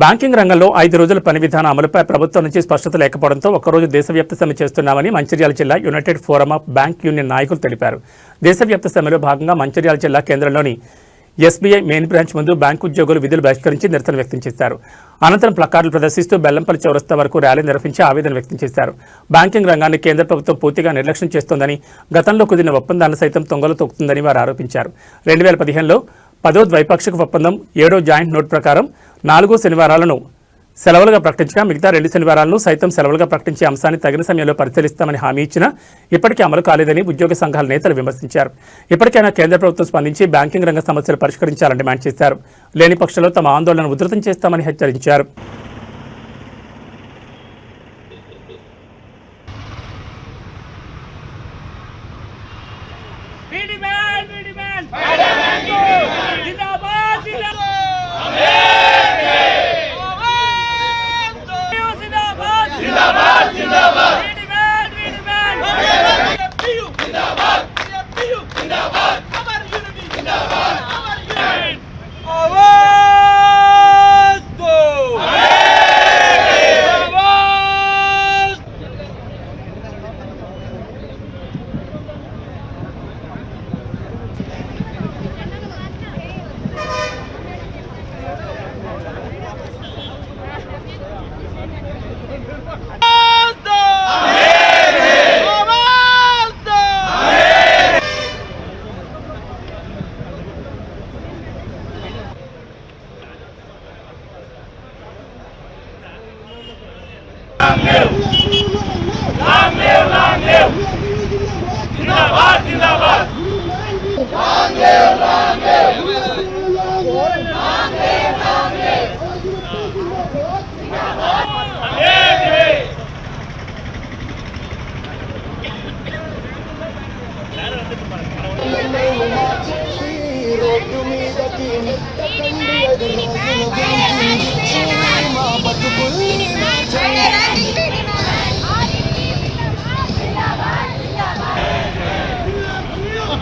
Banking రంగంలో 5 రోజుల పని విధాన అమలుపై ప్రభుత్వం నుంచి స్పష్టత లేకపోవడంతో ఒక్కరోజు దేశవ్యాప్త సమ్మె చేస్తున్నామని మంచిర్యాల జిల్లా United forum of bank union నాయకులు తెలిపారు. దేశవ్యాప్త సమ్మెలో భాగంగా మంచిర్యాల జిల్లా కేంద్రంలోని ఎస్బీఐ మెయిన్ బ్రాంచ్ ముందు బ్యాంకు ఉద్యోగులు విధులు బహిష్కరించి నిరసన వ్యక్తం చేశారు. అనంతరం ప్లకార్డులు ప్రదర్శిస్తూ బెల్లంపల్లి చౌరస్తా వరకు ర్యాలీ నిర్వహించి ఆవేదన వ్యక్తం చేశారు. బ్యాంకింగ్ రంగాన్ని కేంద్ర ప్రభుత్వం పూర్తిగా నిర్లక్ష్యం చేస్తోందని, గతంలో కుదిరిన ఒప్పందాలను సైతం తొంగలు తొక్కుతుందని వారు ఆరోపించారు. 2015లో 10వ ద్వైపాక్షిక ఒప్పందం 7వ జాయింట్ నోట్ ప్రకారం 4 శనివారాలను సెలవులుగా ప్రకటించగా మిగతా 2 శనివారాలను సైతం సెలవులుగా ప్రకటించే అంశాన్ని తగిన సమయంలో పరిశీలిస్తామని హామీ ఇచ్చినా ఇప్పటికీ అమలు కాలేదని ఉద్యోగ సంఘాల నేతలు విమర్శించారు. ఇప్పటికైనా కేంద్ర ప్రభుత్వం స్పందించి బ్యాంకింగ్ రంగ సమస్యలు పరిష్కరించాలని డిమాండ్ చేశారు. లేని పక్షంలో తమ ఆందోళనను ఉధృతం చేస్తామని హెచ్చరించారు.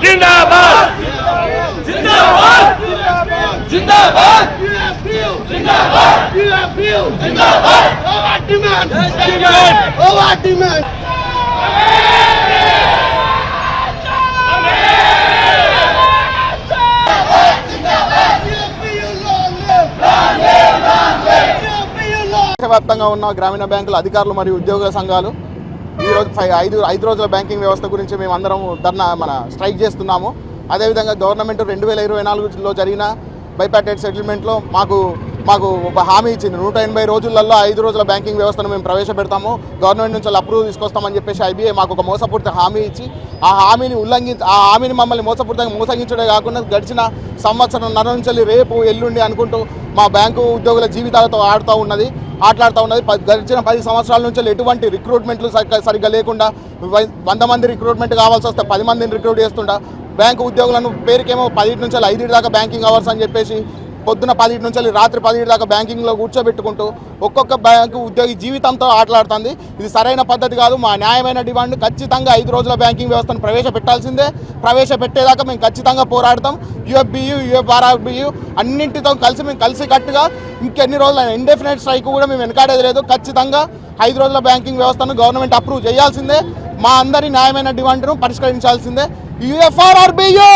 जिंदाबाद जिंदाबाद जिंदाबाद जिंदाबाद जिंदाबाद our demand our demand దేశవ్యాప్తంగా ఉన్న గ్రామీణ బ్యాంకుల అధికారులు మరియు ఉద్యోగ సంఘాలు ఈరోజు 5 రోజుల బ్యాంకింగ్ వ్యవస్థ గురించి మేము అందరం స్ట్రైక్ చేస్తున్నాము. అదేవిధంగా గవర్నమెంట్ 2024లో జరిగిన బైపార్టైట్ సెటిల్మెంట్లో మాకు ఒక హామీ ఇచ్చింది. 180 రోజులలో 5 రోజుల బ్యాంకింగ్ వ్యవస్థను మేము ప్రవేశపెడతాము, గవర్నమెంట్ నుంచి అప్రూవల్ తీసుకొస్తామని చెప్పేసి ఐబీఐ మాకు ఒక మోసపూరిత హామీ ఇచ్చి ఆ హామీని మమ్మల్ని మోసపూరితంగా మోసగించడే కాకుండా గడిచిన సంవత్సరం నుంచి రేపు ఎల్లుండి అనుకుంటూ మా బ్యాంకు ఉద్యోగుల జీవితాలతో ఆడుతూ ఉన్నది. గడిచిన 10 సంవత్సరాల నుంచి ఎటువంటి రిక్రూట్మెంట్లు సరిగ్గా లేకుండా 100 మంది రిక్రూట్మెంట్ కావాల్సి వస్తే 10 మందిని రిక్రూట్ చేస్తుంటా. బ్యాంకు ఉద్యోగులను పేరుకేమో 10 నుంచి 5 దాకా బ్యాంకింగ్ అవర్స్ అని చెప్పేసి పొద్దున 10 నుంచి రాత్రి 10 దాకా బ్యాంకింగ్లో కూర్చోబెట్టుకుంటూ ఒక్కొక్క బ్యాంకు ఉద్యోగి జీవితంతో ఆటలాడుతుంది. ఇది సరైన పద్ధతి కాదు. మా న్యాయమైన డిమాండ్ ఖచ్చితంగా 5 రోజుల బ్యాంకింగ్ వ్యవస్థను ప్రవేశపెట్టాల్సిందే. ప్రవేశపెట్టేదాకా మేము ఖచ్చితంగా పోరాడతాం. యూఎఫ్బియు యూఎఫ్ఆర్ఆర్బియు అన్నింటితో కలిసి మేము కలిసికట్టుగా ఇంకెన్ని రోజులు ఇండెఫినెట్ స్ట్రైక్ కూడా మేము వెనకాడేది లేదు. ఖచ్చితంగా 5 రోజుల బ్యాంకింగ్ వ్యవస్థను గవర్నమెంట్ అప్రూవ్ చేయాల్సిందే. మా అందరి న్యాయమైన డిమాండ్ను పరిష్కరించాల్సిందే. యూఎఫ్ఆర్ఆర్బియు